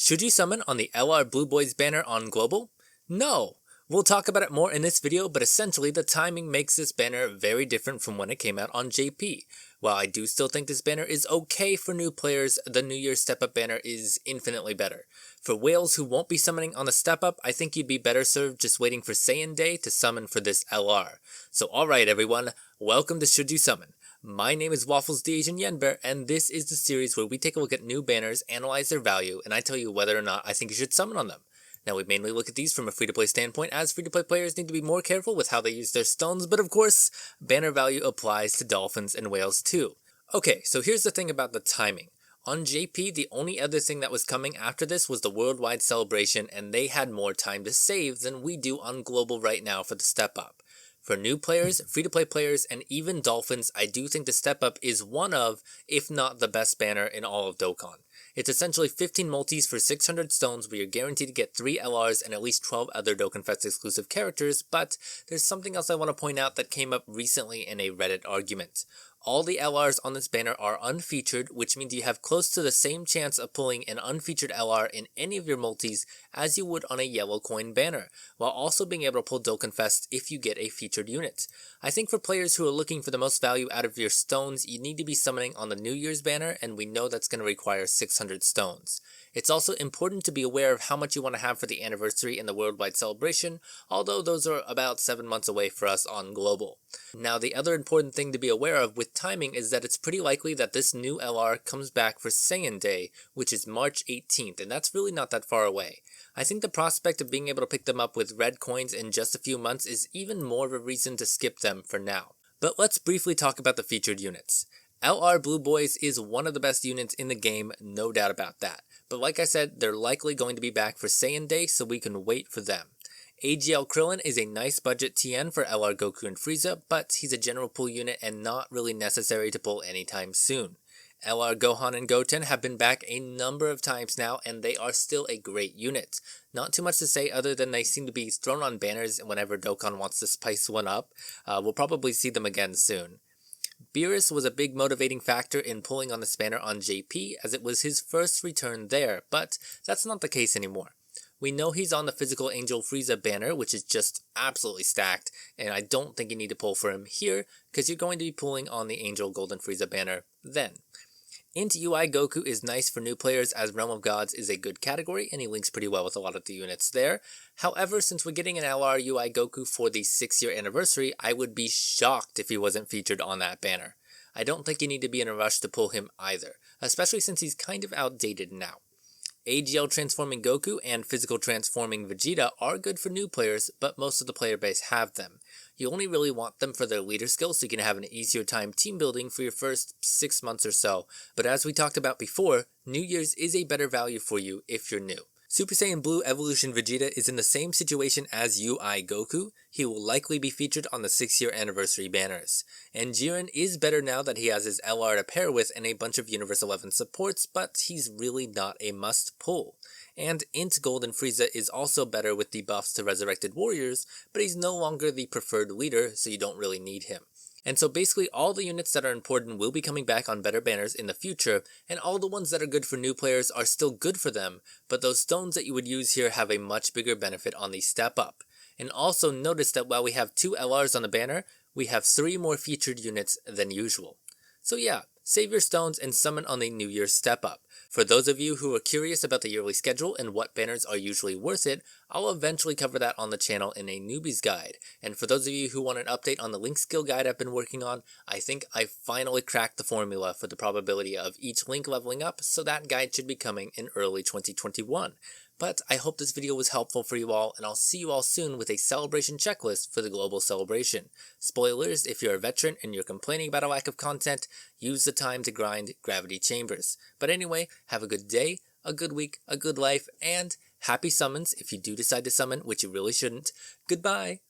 Should you summon on the LR Blue Boys banner on Global? No! We'll talk about it more in this video, but essentially the timing makes this banner very different from when it came out on JP. While I do still think this banner is okay for new players, the New Year's Step Up banner is infinitely better. For whales who won't be summoning on the Step Up, I think you'd be better served just waiting for Saiyan Day to summon for this LR. So alright everyone, welcome to Should You Summon. My name is WafflesTheAsianYenbear, and this is the series where we take a look at new banners, analyze their value, and I tell you whether or not I think you should summon on them. Now, we mainly look at these from a free-to-play standpoint, as free-to-play players need to be more careful with how they use their stones, but of course, banner value applies to dolphins and whales too. Okay, so here's the thing about the timing. On JP, the only other thing that was coming after this was the worldwide celebration, and they had more time to save than we do on Global right now for the Step Up. For new players, free-to-play players, and even dolphins, I do think the Step Up is one of, if not the best banner in all of Dokkan. It's essentially 15 multis for 600 stones where you're guaranteed to get 3 LRs and at least 12 other Dokkan Fest exclusive characters, but there's something else I want to point out that came up recently in a Reddit argument. All the LRs on this banner are unfeatured, which means you have close to the same chance of pulling an unfeatured LR in any of your multis as you would on a yellow coin banner, while also being able to pull Dokkan Fest if you get a featured unit. I think for players who are looking for the most value out of your stones, you need to be summoning on the New Year's banner, and we know that's going to require 600 stones. It's also important to be aware of how much you want to have for the anniversary and the worldwide celebration, although those are about 7 months away for us on Global. Now, the other important thing to be aware of with timing is that it's pretty likely that this new LR comes back for Saiyan Day, which is March 18th, and that's really not that far away. I think the prospect of being able to pick them up with red coins in just a few months is even more of a reason to skip them for now. But let's briefly talk about the featured units. LR Blue Boys is one of the best units in the game, no doubt about that. But like I said, they're likely going to be back for Saiyan Day, so we can wait for them. AGL Krillin is a nice budget TN for LR Goku and Frieza, but he's a general pull unit and not really necessary to pull anytime soon. LR Gohan and Goten have been back a number of times now, and they are still a great unit. Not too much to say other than they seem to be thrown on banners whenever Dokkan wants to spice one up. We'll probably see them again soon. Beerus was a big motivating factor in pulling on this banner on JP, as it was his first return there, but that's not the case anymore. We know he's on the Physical Angel Frieza banner, which is just absolutely stacked, and I don't think you need to pull for him here, because you're going to be pulling on the Angel Golden Frieza banner then. Int UI Goku is nice for new players, as Realm of Gods is a good category, and he links pretty well with a lot of the units there. However, since we're getting an LR UI Goku for the 6-year anniversary, I would be shocked if he wasn't featured on that banner. I don't think you need to be in a rush to pull him either, especially since he's kind of outdated now. AGL Transforming Goku and Physical Transforming Vegeta are good for new players, but most of the player base have them. You only really want them for their leader skills so you can have an easier time team building for your first 6 months or so, but as we talked about before, New Year's is a better value for you if you're new. Super Saiyan Blue Evolution Vegeta is in the same situation as UI Goku. He will likely be featured on the 6-year anniversary banners. And Jiren is better now that he has his LR to pair with and a bunch of Universe 11 supports, but he's really not a must pull. And Int Golden Frieza is also better with the buffs to Resurrected Warriors, but he's no longer the preferred leader, so you don't really need him. And so basically all the units that are important will be coming back on better banners in the future, and all the ones that are good for new players are still good for them, but those stones that you would use here have a much bigger benefit on the Step Up. And also notice that while we have 2 LRs on the banner, we have 3 more featured units than usual. So yeah, save your stones and summon on the New Year's Step Up. For those of you who are curious about the yearly schedule and what banners are usually worth it, I'll eventually cover that on the channel in a newbie's guide. And for those of you who want an update on the link skill guide I've been working on, I think I finally cracked the formula for the probability of each link leveling up, so that guide should be coming in early 2021. But I hope this video was helpful for you all, and I'll see you all soon with a celebration checklist for the global celebration. Spoilers, if you're a veteran and you're complaining about a lack of content, use the time to grind Gravity Chambers. But anyway, have a good day, a good week, a good life, and happy summons if you do decide to summon, which you really shouldn't. Goodbye!